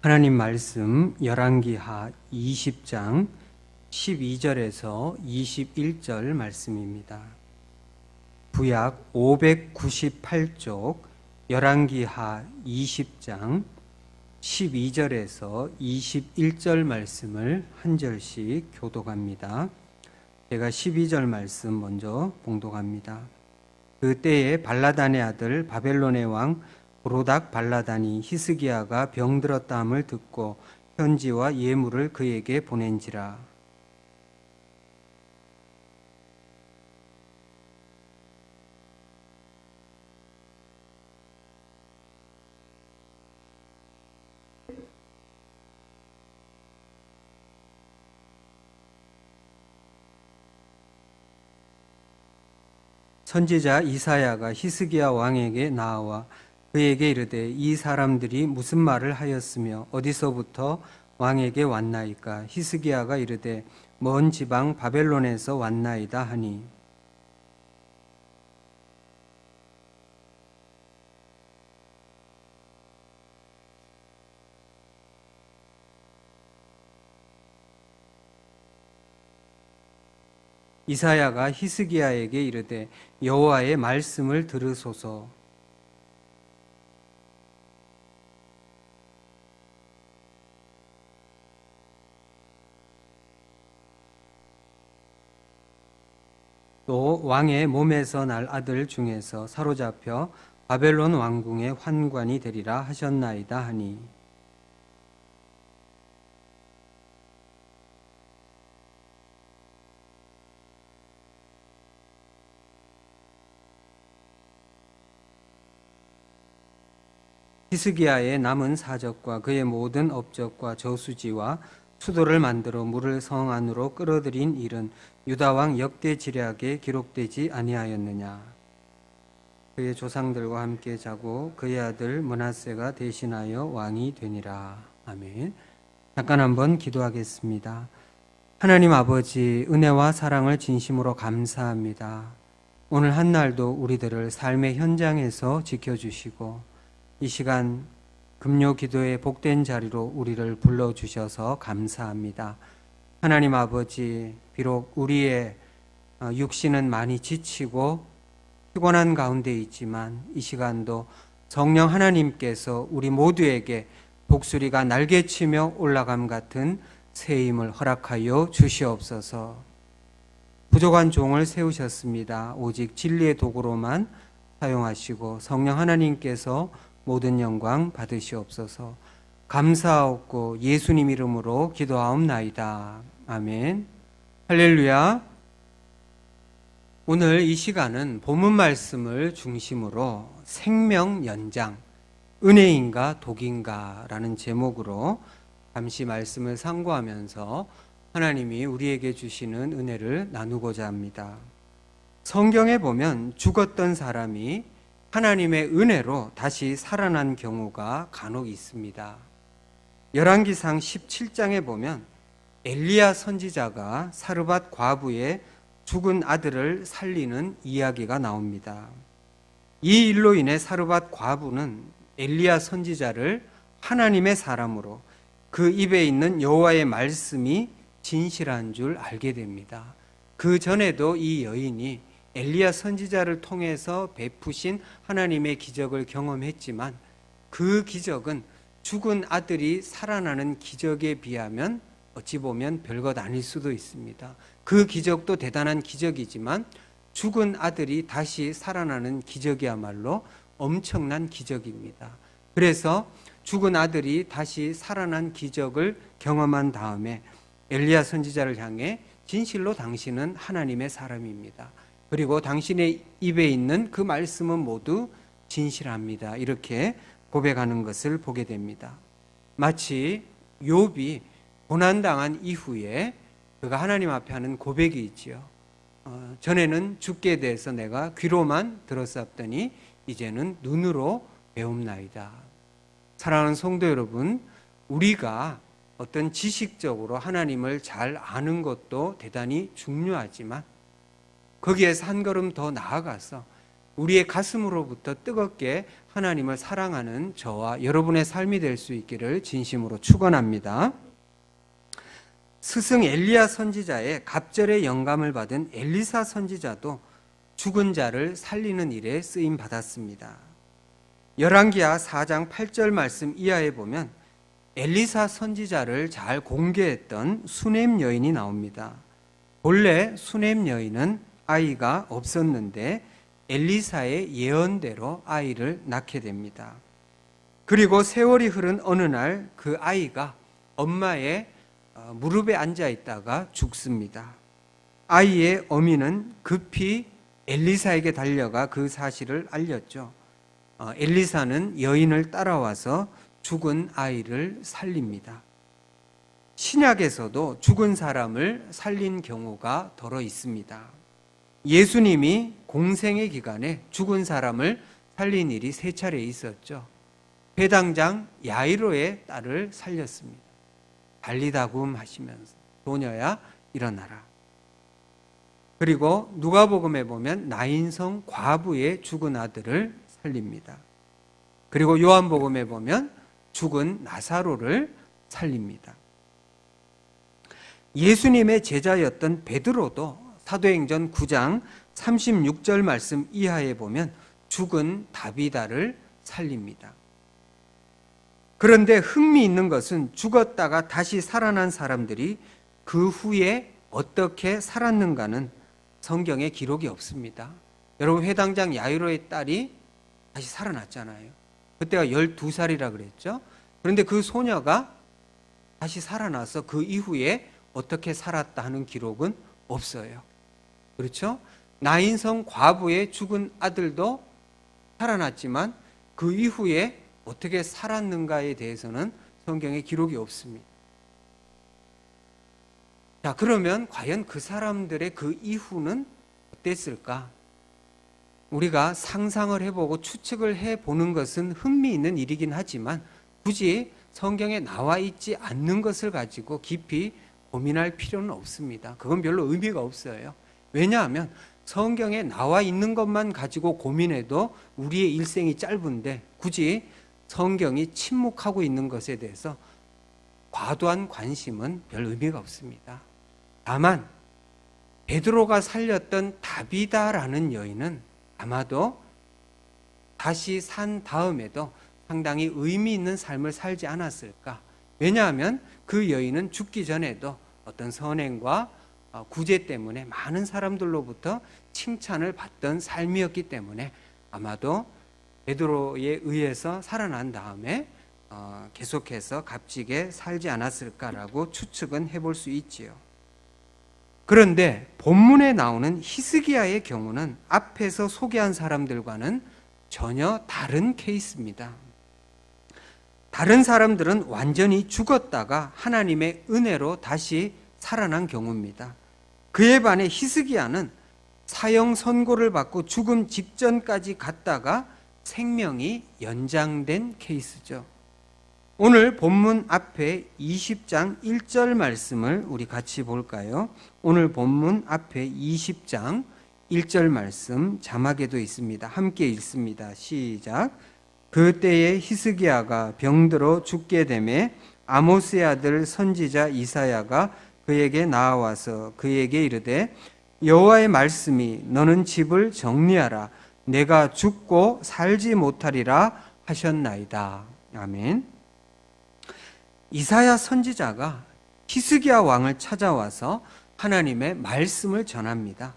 하나님 말씀 열왕기하 20장 12절에서 21절 말씀입니다. 구약 598쪽 열왕기하 20장 12절에서 21절 말씀을 한 절씩 교독합니다. 제가 12절 말씀 먼저 봉독합니다. 그때에 발라단의 아들 바벨론의 왕 브로닥 발라단이 히스기야가 병들었다함을 듣고 편지와 예물을 그에게 보낸지라. 선지자 이사야가 히스기야 왕에게 나와 그에게 이르되 이 사람들이 무슨 말을 하였으며 어디서부터 왕에게 왔나이까? 히스기야가 이르되 먼 지방 바벨론에서 왔나이다 하니 이사야가 히스기야에게 이르되 여호와의 말씀을 들으소서. 또 왕의 몸에서 날 아들 중에서 사로잡혀 바벨론 왕궁의 환관이 되리라 하셨나이다 하니 히스기야의 남은 사적과 그의 모든 업적과 저수지와 수도를 만들어 물을 성 안으로 끌어들인 일은 유다 왕 역대지략에 기록되지 아니하였느냐? 그의 조상들과 함께 자고 그의 아들 므낫세가 대신하여 왕이 되니라. 아멘. 잠깐 한번 기도하겠습니다. 하나님 아버지, 은혜와 사랑을 진심으로 감사합니다. 오늘 한날도 우리들을 삶의 현장에서 지켜주시고 이 시간 금요 기도의 복된 자리로 우리를 불러주셔서 감사합니다. 하나님 아버지, 비록 우리의 육신은 많이 지치고 피곤한 가운데 있지만 이 시간도 성령 하나님께서 우리 모두에게 독수리가 날개치며 올라감 같은 새 힘을 허락하여 주시옵소서. 부족한 종을 세우셨습니다. 오직 진리의 도구로만 사용하시고 성령 하나님께서 모든 영광 받으시옵소서. 감사하옵고 예수님 이름으로 기도하옵나이다. 아멘. 할렐루야. 오늘 이 시간은 본문 말씀을 중심으로 생명 연장, 은혜인가 독인가 라는 제목으로 잠시 말씀을 상고하면서 하나님이 우리에게 주시는 은혜를 나누고자 합니다. 성경에 보면 죽었던 사람이 하나님의 은혜로 다시 살아난 경우가 간혹 있습니다. 열왕기상 17장에 보면 엘리야 선지자가 사르밧 과부의 죽은 아들을 살리는 이야기가 나옵니다. 이 일로 인해 사르밧 과부는 엘리야 선지자를 하나님의 사람으로 그 입에 있는 여호와의 말씀이 진실한 줄 알게 됩니다. 그 전에도 이 여인이 엘리야 선지자를 통해서 베푸신 하나님의 기적을 경험했지만 그 기적은 죽은 아들이 살아나는 기적에 비하면 어찌 보면 별것 아닐 수도 있습니다. 그 기적도 대단한 기적이지만 죽은 아들이 다시 살아나는 기적이야말로 엄청난 기적입니다. 그래서 죽은 아들이 다시 살아난 기적을 경험한 다음에 엘리야 선지자를 향해 진실로 당신은 하나님의 사람입니다. 그리고 당신의 입에 있는 그 말씀은 모두 진실합니다. 이렇게 고백하는 것을 보게 됩니다. 마치 욥이 고난당한 이후에 그가 하나님 앞에 하는 고백이 있지요. 전에는 죽게 대해서 내가 귀로만 들었었더니 이제는 눈으로 배움나이다. 사랑하는 성도 여러분, 우리가 어떤 지식적으로 하나님을 잘 아는 것도 대단히 중요하지만 거기에서 한 걸음 더 나아가서 우리의 가슴으로부터 뜨겁게 하나님을 사랑하는 저와 여러분의 삶이 될 수 있기를 진심으로 축원합니다. 스승 엘리야 선지자의 갑절의 영감을 받은 엘리사 선지자도 죽은 자를 살리는 일에 쓰임 받았습니다. 열왕기하 4장 8절 말씀 이하에 보면 엘리사 선지자를 잘 공개했던 수넴 여인이 나옵니다. 본래 수넴 여인은 아이가 없었는데 엘리사의 예언대로 아이를 낳게 됩니다. 그리고 세월이 흐른 어느 날 그 아이가 엄마의 무릎에 앉아 있다가 죽습니다. 아이의 어미는 급히 엘리사에게 달려가 그 사실을 알렸죠. 엘리사는 여인을 따라와서 죽은 아이를 살립니다. 신약에서도 죽은 사람을 살린 경우가 더러 있습니다. 예수님이 공생의 기간에 죽은 사람을 살린 일이 3차례 있었죠. 회당장 야이로의 딸을 살렸습니다. 달리다굼 하시면서 소녀야 일어나라. 그리고 누가복음에 보면 나인성 과부의 죽은 아들을 살립니다. 그리고 요한복음에 보면 죽은 나사로를 살립니다. 예수님의 제자였던 베드로도 사도행전 9장 36절 말씀 이하에 보면 죽은 다비다를 살립니다. 그런데 흥미있는 것은 죽었다가 다시 살아난 사람들이 그 후에 어떻게 살았는가는 성경에 기록이 없습니다. 여러분, 회당장 야이로의 딸이 다시 살아났잖아요. 그때가 12살이라 그랬죠. 그런데 그 소녀가 다시 살아나서 그 이후에 어떻게 살았다 하는 기록은 없어요. 그렇죠? 나인성 과부의 죽은 아들도 살아났지만 그 이후에 어떻게 살았는가에 대해서는 성경에 기록이 없습니다. 자, 그러면 과연 그 사람들의 그 이후는 어땠을까? 우리가 상상을 해보고 추측을 해보는 것은 흥미있는 일이긴 하지만 굳이 성경에 나와 있지 않는 것을 가지고 깊이 고민할 필요는 없습니다. 그건 별로 의미가 없어요. 왜냐하면 성경에 나와 있는 것만 가지고 고민해도 우리의 일생이 짧은데 굳이 성경이 침묵하고 있는 것에 대해서 과도한 관심은 별 의미가 없습니다. 다만 베드로가 살렸던 다비다라는 여인은 아마도 다시 산 다음에도 상당히 의미 있는 삶을 살지 않았을까. 왜냐하면 그 여인은 죽기 전에도 어떤 선행과 구제 때문에 많은 사람들로부터 칭찬을 받던 삶이었기 때문에 아마도 베드로에 의해서 살아난 다음에 계속해서 값지게 살지 않았을까라고 추측은 해볼 수 있지요. 그런데 본문에 나오는 히스기야의 경우는 앞에서 소개한 사람들과는 전혀 다른 케이스입니다. 다른 사람들은 완전히 죽었다가 하나님의 은혜로 다시 살아난 경우입니다. 그에 반해 히스기야는 사형 선고를 받고 죽음 직전까지 갔다가 생명이 연장된 케이스죠. 오늘 본문 앞에 20장 1절 말씀을 우리 같이 볼까요? 오늘 본문 앞에 20장 1절 말씀 자막에도 있습니다. 함께 읽습니다. 시작. 그때에 히스기야가 병들어 죽게 되매 아모스의 아들 선지자 이사야가 그에게 나와서 그에게 이르되 여호와의 말씀이 너는 집을 정리하라 내가 죽고 살지 못하리라 하셨나이다. 아멘. 이사야 선지자가 히스기야 왕을 찾아와서 하나님의 말씀을 전합니다.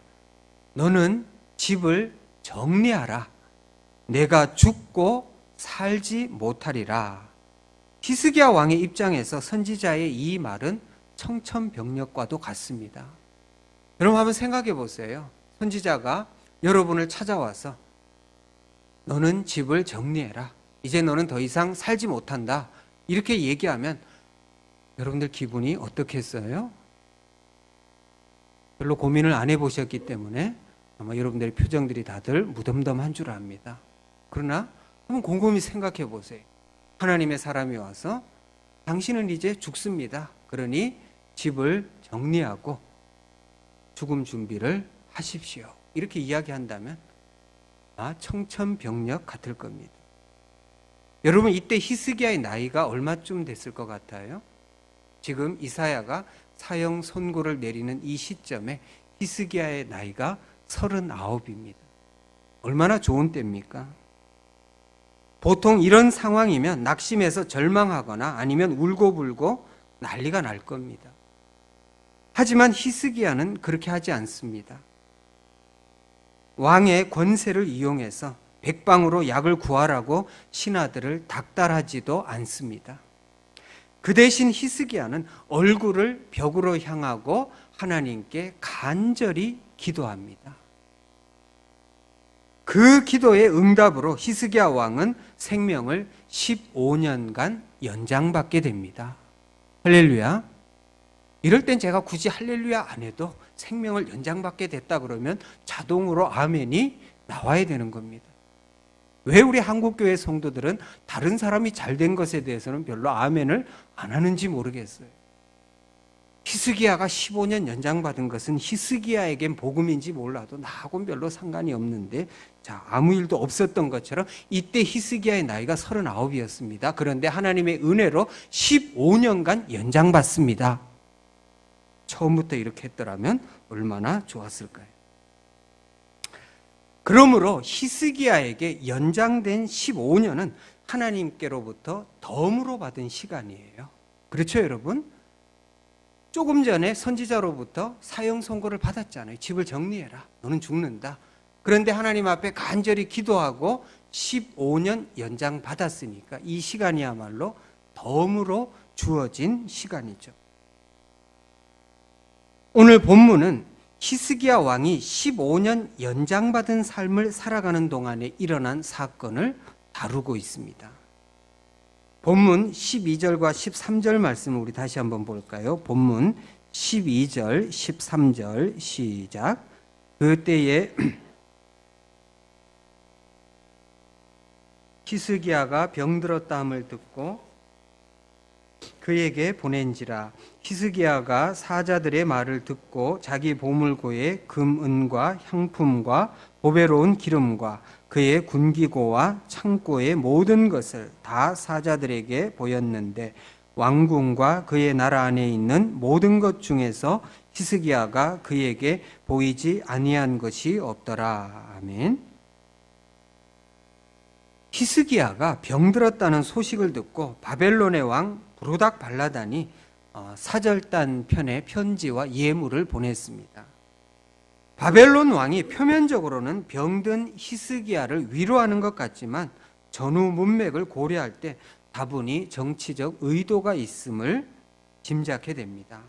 너는 집을 정리하라. 내가 죽고 살지 못하리라. 히스기야 왕의 입장에서 선지자의 이 말은 청천벽력과도 같습니다. 여러분 한번 생각해 보세요. 선지자가 여러분을 찾아와서 너는 집을 정리해라. 이제 너는 더 이상 살지 못한다. 이렇게 얘기하면 여러분들 기분이 어떻겠어요? 별로 고민을 안 해보셨기 때문에 아마 여러분들의 표정들이 다들 무덤덤한 줄 압니다. 그러나 한번 곰곰이 생각해 보세요. 하나님의 사람이 와서 당신은 이제 죽습니다. 그러니 집을 정리하고 죽음 준비를 하십시오. 이렇게 이야기한다면 청천벽력 같을 겁니다. 여러분, 이때 히스기야의 나이가 얼마쯤 됐을 것 같아요? 지금 이사야가 사형 선고를 내리는 이 시점에 히스기야의 나이가 39입니다. 얼마나 좋은 때입니까? 보통 이런 상황이면 낙심해서 절망하거나 아니면 울고불고 난리가 날 겁니다. 하지만 히스기야는 그렇게 하지 않습니다. 왕의 권세를 이용해서 백방으로 약을 구하라고 신하들을 닥달하지도 않습니다. 그 대신 히스기야는 얼굴을 벽으로 향하고 하나님께 간절히 기도합니다. 그 기도의 응답으로 히스기야 왕은 생명을 15년간 연장받게 됩니다. 할렐루야. 이럴 땐 제가 굳이 할렐루야 안 해도 생명을 연장받게 됐다 그러면 자동으로 아멘이 나와야 되는 겁니다. 왜 우리 한국교회 성도들은 다른 사람이 잘된 것에 대해서는 별로 아멘을 안 하는지 모르겠어요. 히스기야가 15년 연장받은 것은 히스기야에겐 복음인지 몰라도 나하고는 별로 상관이 없는데, 자, 아무 일도 없었던 것처럼 이때 히스기야의 나이가 39이었습니다. 그런데 하나님의 은혜로 15년간 연장받습니다. 처음부터 이렇게 했더라면 얼마나 좋았을까요? 그러므로 히스기야에게 연장된 15년은 하나님께로부터 덤으로 받은 시간이에요. 그렇죠, 여러분? 조금 전에 선지자로부터 사형 선고를 받았잖아요. 집을 정리해라. 너는 죽는다. 그런데 하나님 앞에 간절히 기도하고 15년 연장 받았으니까 이 시간이야말로 덤으로 주어진 시간이죠. 오늘 본문은 히스기야 왕이 15년 연장받은 삶을 살아가는 동안에 일어난 사건을 다루고 있습니다. 본문 12절과 13절 말씀을 우리 다시 한번 볼까요? 본문 12절, 13절 시작. 그때에 히스기야가 병들었다 함을 듣고 그에게 보낸지라. 히스기야가 사자들의 말을 듣고 자기 보물고에 금, 은과 향품과 보배로운 기름과 그의 군기고와 창고의 모든 것을 다 사자들에게 보였는데 왕궁과 그의 나라 안에 있는 모든 것 중에서 히스기야가 그에게 보이지 아니한 것이 없더라. 아멘. 히스기야가 병들었다는 소식을 듣고 바벨론의 왕 부르닥 발라단이 사절단 편에 편지와 예물을 보냈습니다. 바벨론 왕이 표면적으로는 병든 히스기야를 위로하는 것 같지만 전후 문맥을 고려할 때 다분히 정치적 의도가 있음을 짐작해 됩니다.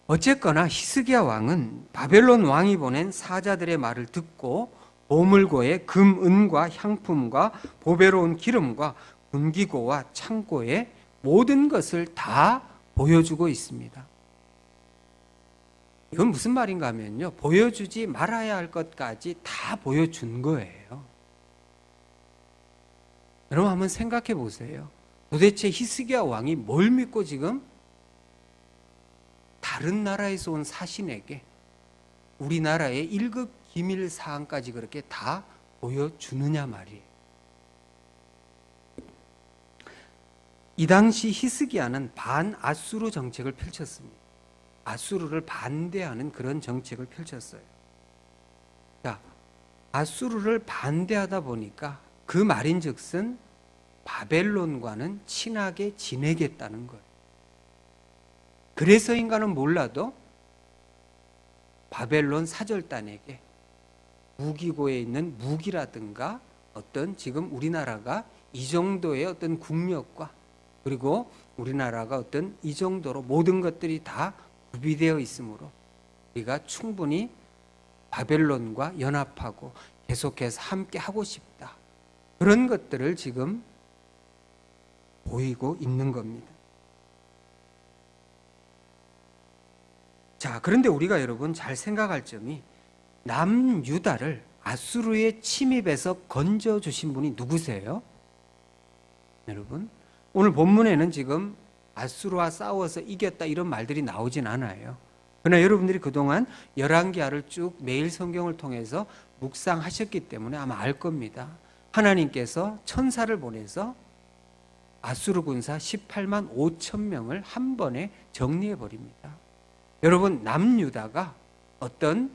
어쨌거나 히스기야 왕은 바벨론 왕이 보낸 사자들의 말을 듣고 보물고에 금, 은과 향품과 보배로운 기름과 군기고와 창고에 모든 것을 다 보여주고 있습니다. 이건 무슨 말인가 하면요, 보여주지 말아야 할 것까지 다 보여준 거예요. 여러분 한번 생각해 보세요. 도대체 히스기야 왕이 뭘 믿고 지금 다른 나라에서 온 사신에게 우리나라의 1급 기밀 사항까지 그렇게 다 보여주느냐 말이에요. 이 당시 히스기야는 반아수르 정책을 펼쳤습니다. 아수르를 반대하는 그런 정책을 펼쳤어요. 자, 아수르를 반대하다 보니까 그 말인즉슨 바벨론과는 친하게 지내겠다는 거예요. 그래서인가는 몰라도 바벨론 사절단에게 무기고에 있는 무기라든가 어떤 지금 우리나라가 이 정도의 어떤 국력과 그리고 우리나라가 어떤 이 정도로 모든 것들이 다 구비되어 있으므로 우리가 충분히 바벨론과 연합하고 계속해서 함께 하고 싶다. 그런 것들을 지금 보이고 있는 겁니다. 자, 그런데 우리가 여러분 잘 생각할 점이 남유다를 아수르의 침입에서 건져주신 분이 누구세요? 여러분, 오늘 본문에는 지금 아수르와 싸워서 이겼다 이런 말들이 나오진 않아요. 그러나 여러분들이 그동안 열왕기하를 쭉 매일 성경을 통해서 묵상하셨기 때문에 아마 알 겁니다. 하나님께서 천사를 보내서 아수르 군사 18만 5천 명을 한 번에 정리해 버립니다. 여러분, 남유다가 어떤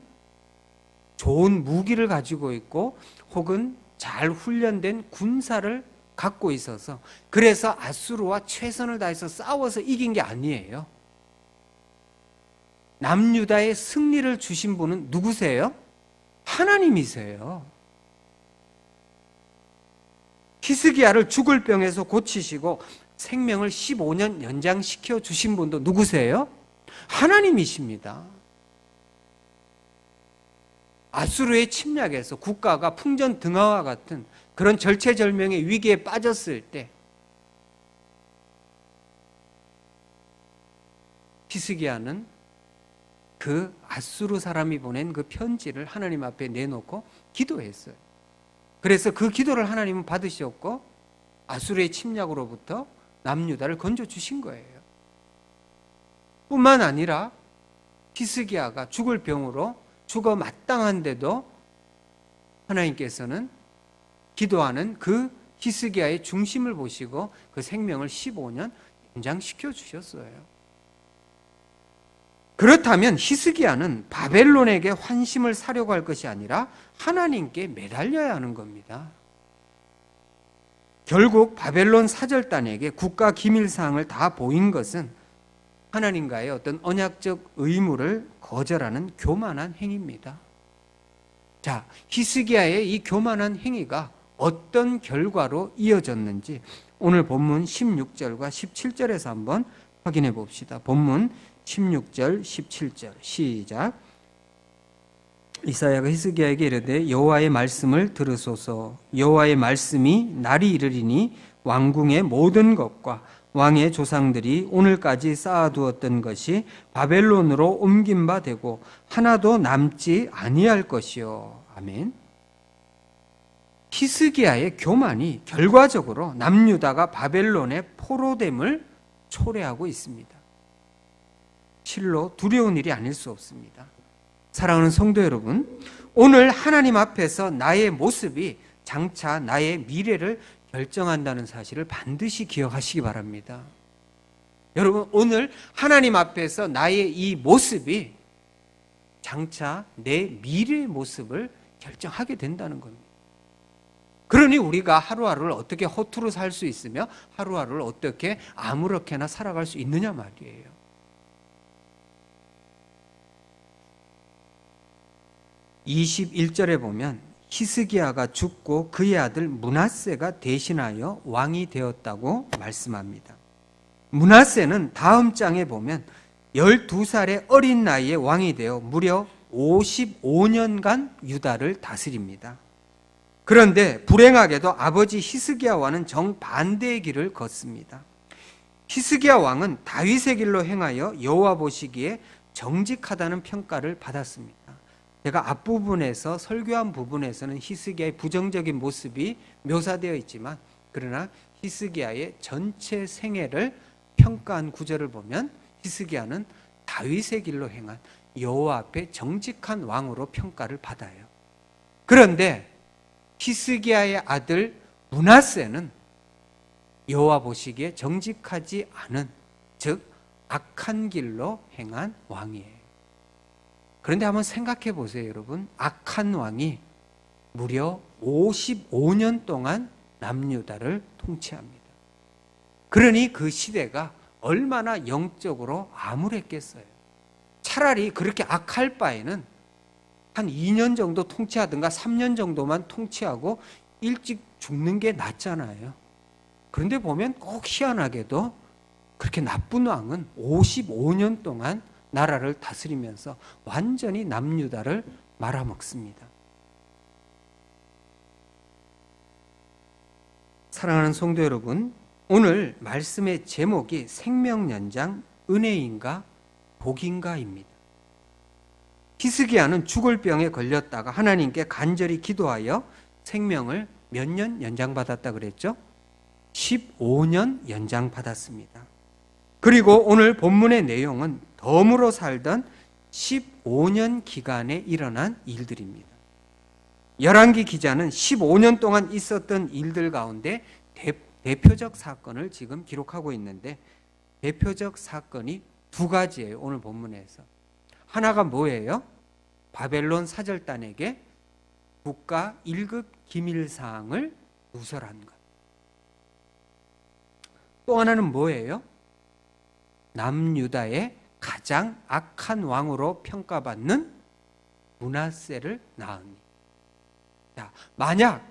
좋은 무기를 가지고 있고 혹은 잘 훈련된 군사를 갖고 있어서 그래서 아수르와 최선을 다해서 싸워서 이긴 게 아니에요. 남유다의 승리를 주신 분은 누구세요? 하나님이세요. 히스기야를 죽을 병에서 고치시고 생명을 15년 연장시켜 주신 분도 누구세요? 하나님이십니다. 아수르의 침략에서 국가가 풍전등화와 같은 그런 절체절명의 위기에 빠졌을 때 히스기야는 그 아수르 사람이 보낸 그 편지를 하나님 앞에 내놓고 기도했어요. 그래서 그 기도를 하나님은 받으셨고 아수르의 침략으로부터 남유다를 건져주신 거예요. 뿐만 아니라 히스기야가 죽을 병으로 죽어 마땅한데도 하나님께서는 기도하는 그 히스기야의 중심을 보시고 그 생명을 15년 연장시켜 주셨어요. 그렇다면 히스기야는 바벨론에게 환심을 사려고 할 것이 아니라 하나님께 매달려야 하는 겁니다. 결국 바벨론 사절단에게 국가 기밀사항을 다 보인 것은 하나님과의 어떤 언약적 의무를 거절하는 교만한 행위입니다. 자, 히스기야의 이 교만한 행위가 어떤 결과로 이어졌는지 오늘 본문 16절과 17절에서 한번 확인해 봅시다. 본문 16절, 17절 시작. 이사야가 히스기야에게 이르되 여호와의 말씀을 들으소서. 여호와의 말씀이 날이 이르리니 왕궁의 모든 것과 왕의 조상들이 오늘까지 쌓아두었던 것이 바벨론으로 옮긴 바 되고 하나도 남지 아니할 것이요. 아멘. 히스기야의 교만이 결과적으로 남유다가 바벨론의 포로됨을 초래하고 있습니다. 실로 두려운 일이 아닐 수 없습니다. 사랑하는 성도 여러분, 오늘 하나님 앞에서 나의 모습이 장차 나의 미래를 결정한다는 사실을 반드시 기억하시기 바랍니다. 여러분, 오늘 하나님 앞에서 나의 이 모습이 장차 내 미래의 모습을 결정하게 된다는 겁니다. 그러니 우리가 하루하루를 어떻게 허투루 살 수 있으며 하루하루를 어떻게 아무렇게나 살아갈 수 있느냐 말이에요. 21절에 보면 히스기야가 죽고 그의 아들 므낫세가 대신하여 왕이 되었다고 말씀합니다. 므낫세는 다음 장에 보면 12살의 어린 나이에 왕이 되어 무려 55년간 유다를 다스립니다. 그런데 불행하게도 아버지 히스기야와는 정반대의 길을 걷습니다. 히스기야 왕은 다윗의 길로 행하여 여호와 보시기에 정직하다는 평가를 받았습니다. 제가 앞부분에서 설교한 부분에서는 히스기야의 부정적인 모습이 묘사되어 있지만 그러나 히스기야의 전체 생애를 평가한 구절을 보면 히스기야는 다윗의 길로 행한 여호와 앞에 정직한 왕으로 평가를 받아요. 그런데 히스기야의 아들 므낫세는 여호와 보시기에 정직하지 않은, 즉 악한 길로 행한 왕이에요. 그런데 한번 생각해 보세요, 여러분. 악한 왕이 무려 55년 동안 남유다를 통치합니다. 그러니 그 시대가 얼마나 영적으로 암울했겠어요. 차라리 그렇게 악할 바에는 한 2년 정도 통치하든가 3년 정도만 통치하고 일찍 죽는 게 낫잖아요. 그런데 보면 꼭 희한하게도 그렇게 나쁜 왕은 55년 동안 나라를 다스리면서 완전히 남유다를 말아먹습니다. 사랑하는 성도 여러분, 오늘 말씀의 제목이 생명연장, 은혜인가 복인가입니다. 히스기야는 죽을 병에 걸렸다가 하나님께 간절히 기도하여 생명을 몇 년 연장받았다 그랬죠? 15년 연장받았습니다. 그리고 오늘 본문의 내용은 덤으로 살던 15년 기간에 일어난 일들입니다. 열왕기 기자는 15년 동안 있었던 일들 가운데 대표적 사건을 지금 기록하고 있는데, 대표적 사건이 두 가지예요. 오늘 본문에서. 하나가 뭐예요? 바벨론 사절단에게 국가 1급 기밀사항을 누설한 것. 또 하나는 뭐예요? 남유다의 가장 악한 왕으로 평가받는 므낫세를 낳으니. 자, 만약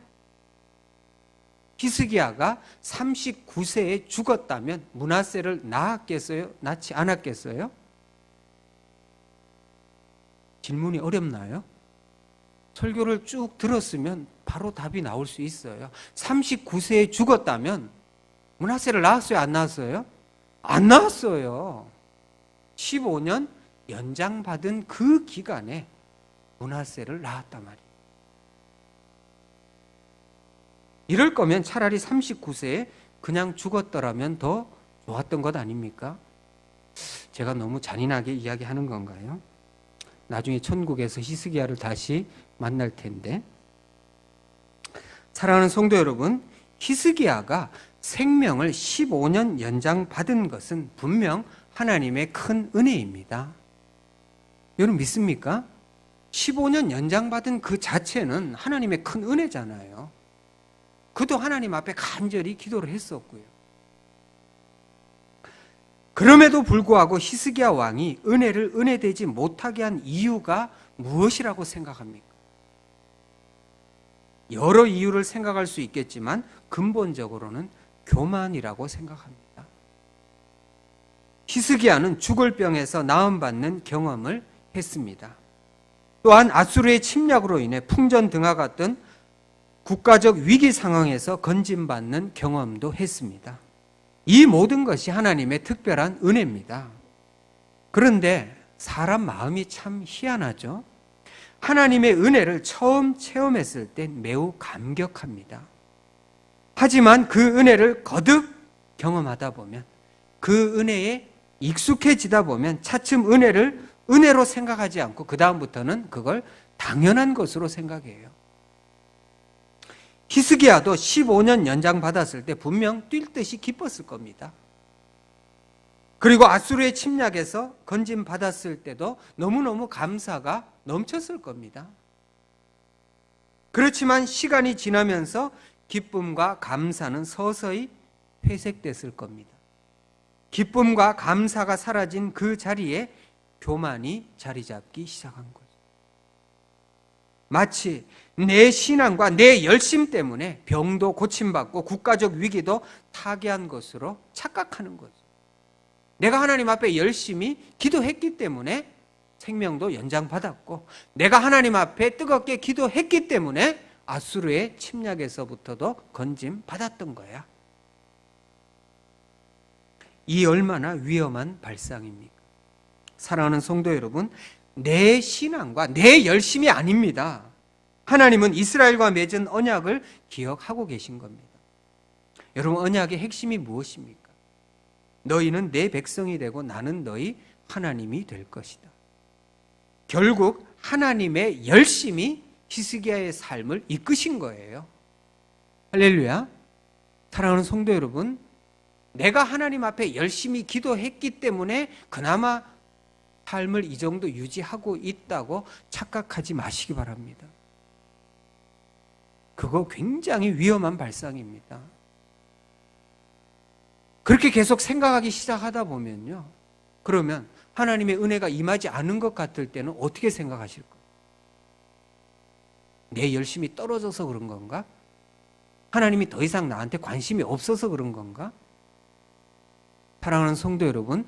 히스기야가 39세에 죽었다면 므낫세를 낳았겠어요? 낳지 않았겠어요? 질문이 어렵나요? 설교를 쭉 들었으면 바로 답이 나올 수 있어요. 39세에 죽었다면 므낫세를 낳았어요? 안 낳았어요? 안 낳았어요. 15년 연장받은 그 기간에 므낫세를 낳았단 말이에요. 이럴 거면 차라리 39세에 그냥 죽었더라면 더 좋았던 것 아닙니까? 제가 너무 잔인하게 이야기하는 건가요? 나중에 천국에서 히스기야를 다시 만날 텐데. 사랑하는 성도 여러분, 히스기야가 생명을 15년 연장받은 것은 분명 하나님의 큰 은혜입니다. 여러분 믿습니까? 15년 연장받은 그 자체는 하나님의 큰 은혜잖아요. 그도 하나님 앞에 간절히 기도를 했었고요. 그럼에도 불구하고 히스기야 왕이 은혜를 은혜되지 못하게 한 이유가 무엇이라고 생각합니까? 여러 이유를 생각할 수 있겠지만 근본적으로는 교만이라고 생각합니다. 히스기야는 죽을 병에서 나음받는 경험을 했습니다. 또한 아수르의 침략으로 인해 풍전등화 같은 국가적 위기 상황에서 건진받는 경험도 했습니다. 이 모든 것이 하나님의 특별한 은혜입니다. 그런데 사람 마음이 참 희한하죠. 하나님의 은혜를 처음 체험했을 땐 매우 감격합니다. 하지만 그 은혜를 거듭 경험하다 보면, 그 은혜에 익숙해지다 보면 차츰 은혜를 은혜로 생각하지 않고 그 다음부터는 그걸 당연한 것으로 생각해요. 히스기야도 15년 연장받았을 때 분명 뛸 듯이 기뻤을 겁니다. 그리고 아수르의 침략에서 건진받았을 때도 너무너무 감사가 넘쳤을 겁니다. 그렇지만 시간이 지나면서 기쁨과 감사는 서서히 회색됐을 겁니다. 기쁨과 감사가 사라진 그 자리에 교만이 자리 잡기 시작한 거죠. 마치 내 신앙과 내 열심 때문에 병도 고침받고 국가적 위기도 타개한 것으로 착각하는 거죠. 내가 하나님 앞에 열심히 기도했기 때문에 생명도 연장받았고, 내가 하나님 앞에 뜨겁게 기도했기 때문에 아수르의 침략에서부터도 건짐받았던 거야. 이 얼마나 위험한 발상입니까? 사랑하는 성도 여러분, 내 신앙과 내 열심이 아닙니다. 하나님은 이스라엘과 맺은 언약을 기억하고 계신 겁니다. 여러분, 언약의 핵심이 무엇입니까? 너희는 내 백성이 되고 나는 너희 하나님이 될 것이다. 결국 하나님의 열심이 히스기야의 삶을 이끄신 거예요. 할렐루야. 사랑하는 성도 여러분, 내가 하나님 앞에 열심히 기도했기 때문에 그나마 삶을 이 정도 유지하고 있다고 착각하지 마시기 바랍니다. 그거 굉장히 위험한 발상입니다. 그렇게 계속 생각하기 시작하다 보면요, 그러면 하나님의 은혜가 임하지 않은 것 같을 때는 어떻게 생각하실 거예요? 내 열심이 떨어져서 그런 건가? 하나님이 더 이상 나한테 관심이 없어서 그런 건가? 사랑하는 성도 여러분,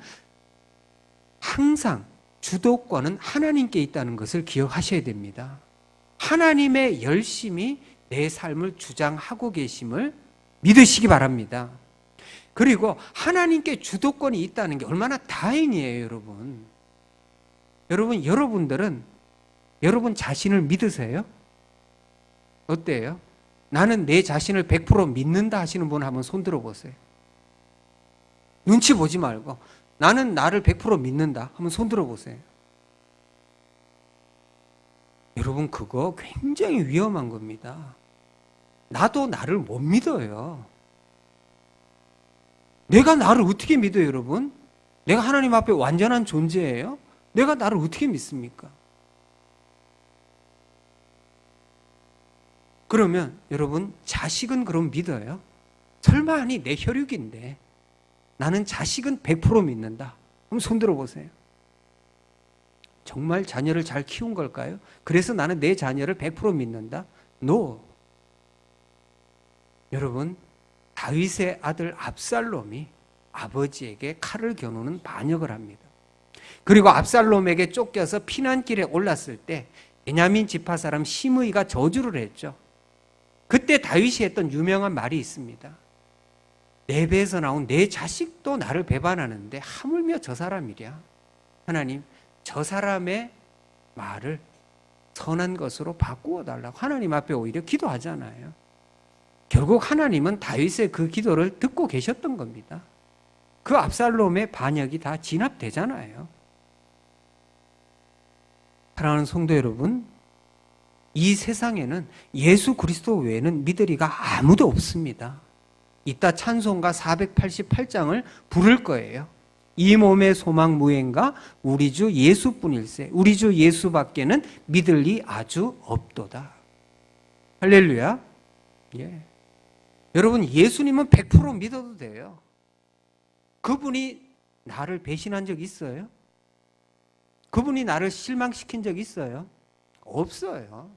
항상 주도권은 하나님께 있다는 것을 기억하셔야 됩니다. 하나님의 열심이 내 삶을 주장하고 계심을 믿으시기 바랍니다. 그리고 하나님께 주도권이 있다는 게 얼마나 다행이에요, 여러분. 여러분들은 여러분 자신을 믿으세요? 어때요? 나는 내 자신을 100% 믿는다 하시는 분 한번 손 들어보세요. 눈치 보지 말고 나는 나를 100% 믿는다 한번 손 들어보세요. 여러분, 그거 굉장히 위험한 겁니다. 나도 나를 못 믿어요. 내가 나를 어떻게 믿어요, 여러분? 내가 하나님 앞에 완전한 존재예요? 내가 나를 어떻게 믿습니까? 그러면 여러분, 자식은 그럼 믿어요? 설마 아니 내 혈육인데 나는 자식은 100% 믿는다. 그럼 손 들어보세요. 정말 자녀를 잘 키운 걸까요? 그래서 나는 내 자녀를 100% 믿는다? No. 여러분, 다윗의 아들 압살롬이 아버지에게 칼을 겨누는 반역을 합니다. 그리고 압살롬에게 쫓겨서 피난길에 올랐을 때 베냐민 지파 사람 시므이가 저주를 했죠. 그때 다윗이 했던 유명한 말이 있습니다. 내 배에서 나온 내 자식도 나를 배반하는데 하물며 저 사람이랴. 하나님, 저 사람의 말을 선한 것으로 바꾸어 달라고 하나님 앞에 오히려 기도하잖아요. 결국 하나님은 다윗의 그 기도를 듣고 계셨던 겁니다. 그 압살롬의 반역이 다 진압되잖아요. 사랑하는 성도 여러분, 이 세상에는 예수 그리스도 외에는 믿으리가 아무도 없습니다. 이따 찬송가 488장을 부를 거예요. 이 몸의 소망 무행가 우리 주 예수뿐일세. 우리 주 예수밖에는 믿을 리 아주 없도다. 할렐루야. 예. 여러분, 예수님은 100% 믿어도 돼요. 그분이 나를 배신한 적 있어요? 그분이 나를 실망시킨 적 있어요? 없어요.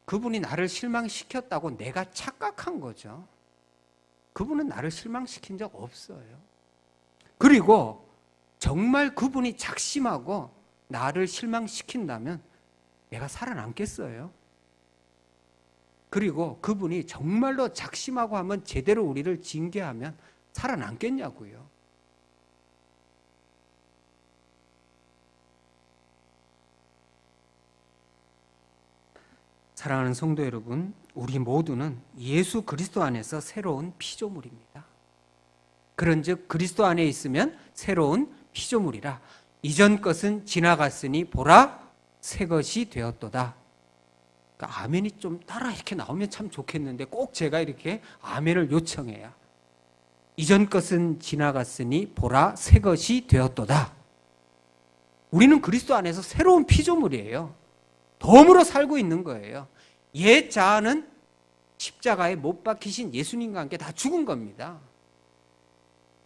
그분이 나를 실망시켰다고 내가 착각한 거죠. 그분은 나를 실망시킨 적 없어요. 그리고 정말 그분이 작심하고 나를 실망시킨다면 내가 살아남겠어요? 그리고 그분이 정말로 작심하고 하면 제대로 우리를 징계하면 살아남겠냐고요. 사랑하는 성도 여러분, 우리 모두는 예수 그리스도 안에서 새로운 피조물입니다. 그런즉 그리스도 안에 있으면 새로운 피조물이라. 이전 것은 지나갔으니 보라 새 것이 되었도다. 그러니까 아멘이 좀 따라 이렇게 나오면 참 좋겠는데 꼭 제가 이렇게 아멘을 요청해야. 이전 것은 지나갔으니 보라 새 것이 되었도다. 우리는 그리스도 안에서 새로운 피조물이에요. 덤으로 살고 있는 거예요. 옛 자아는 십자가에 못 박히신 예수님과 함께 다 죽은 겁니다.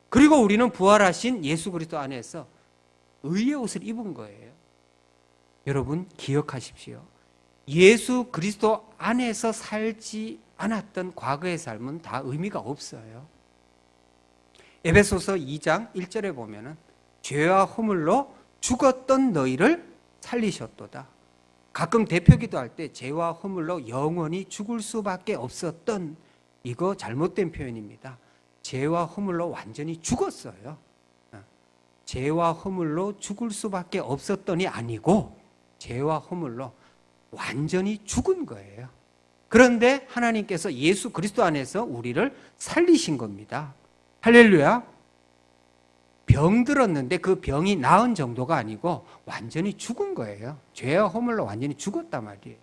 그리고 우리는 부활하신 예수 그리스도 안에서 의의 옷을 입은 거예요. 여러분, 기억하십시오. 예수 그리스도 안에서 살지 않았던 과거의 삶은 다 의미가 없어요. 에베소서 2장 1절에 보면은 죄와 허물로 죽었던 너희를 살리셨도다. 가끔 대표 기도할 때 죄와 허물로 영원히 죽을 수밖에 없었던, 이거 잘못된 표현입니다. 죄와 허물로 완전히 죽었어요. 죄와 허물로 죽을 수밖에 없었던이 아니고 죄와 허물로 완전히 죽은 거예요. 그런데 하나님께서 예수 그리스도 안에서 우리를 살리신 겁니다. 할렐루야. 병 들었는데 그 병이 나은 정도가 아니고 완전히 죽은 거예요. 죄와 허물로 완전히 죽었단 말이에요.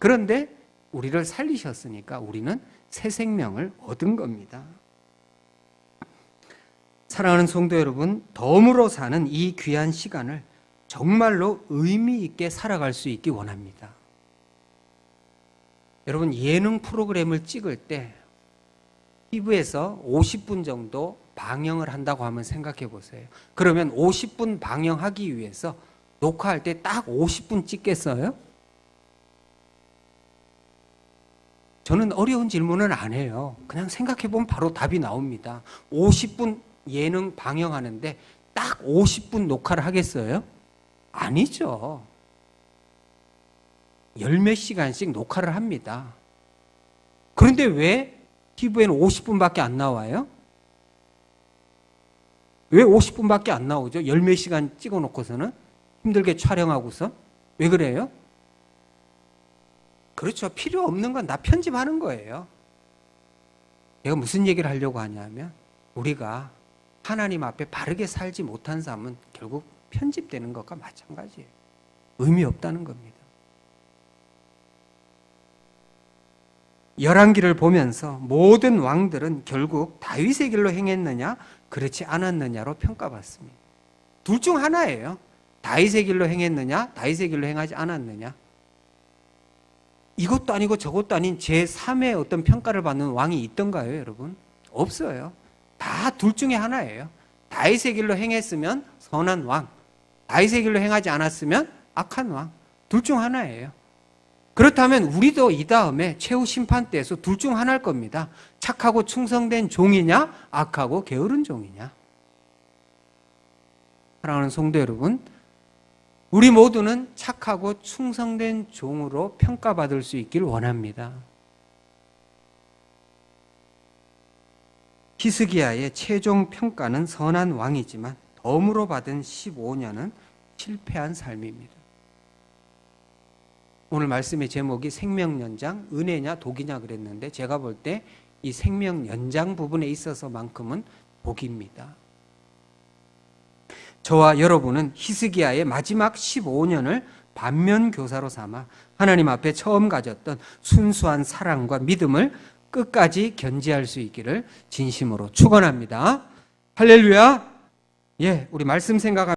그런데 우리를 살리셨으니까 우리는 새 생명을 얻은 겁니다. 사랑하는 성도 여러분, 덤으로 사는 이 귀한 시간을 정말로 의미 있게 살아갈 수 있기 원합니다. 여러분, 예능 프로그램을 찍을 때 TV에서 50분 정도 방영을 한다고 하면 생각해 보세요. 그러면 50분 방영하기 위해서 녹화할 때 딱 50분 찍겠어요? 저는 어려운 질문은 안 해요. 그냥 생각해 보면 바로 답이 나옵니다. 50분 예능 방영하는데 딱 50분 녹화를 하겠어요? 아니죠. 열 몇 시간씩 녹화를 합니다. 그런데 왜 TV에는 50분밖에 안 나와요? 왜 50분밖에 안 나오죠? 열 몇 시간 찍어놓고서는 힘들게 촬영하고서. 왜 그래요? 그렇죠. 필요 없는 건 다 편집하는 거예요. 내가 무슨 얘기를 하려고 하냐면 우리가 하나님 앞에 바르게 살지 못한 삶은 결국 편집되는 것과 마찬가지예요. 의미 없다는 겁니다. 열왕기를 보면서 모든 왕들은 결국 다윗의 길로 행했느냐 그렇지 않았느냐로 평가받습니다. 둘 중 하나예요. 다윗의 길로 행했느냐 다윗의 길로 행하지 않았느냐. 이것도 아니고 저것도 아닌 제3의 어떤 평가를 받는 왕이 있던가요, 여러분? 없어요. 다 둘 중에 하나예요. 다윗의 길로 행했으면 선한 왕, 다윗의 길로 행하지 않았으면 악한 왕. 둘 중 하나예요. 그렇다면 우리도 이 다음에 최후 심판 때에서 둘 중 하나일 겁니다. 착하고 충성된 종이냐, 악하고 게으른 종이냐. 사랑하는 성도 여러분, 우리 모두는 착하고 충성된 종으로 평가받을 수 있길 원합니다. 히스기야의 최종 평가는 선한 왕이지만 덤으로 받은 15년은 실패한 삶입니다. 오늘 말씀의 제목이 생명연장, 은혜냐 독이냐 그랬는데 제가 볼 때 이 생명연장 부분에 있어서만큼은 독입니다. 저와 여러분은 히스기야의 마지막 15년을 반면교사로 삼아 하나님 앞에 처음 가졌던 순수한 사랑과 믿음을 끝까지 견지할 수 있기를 진심으로 축원합니다. 할렐루야. 우리 말씀 생각하면서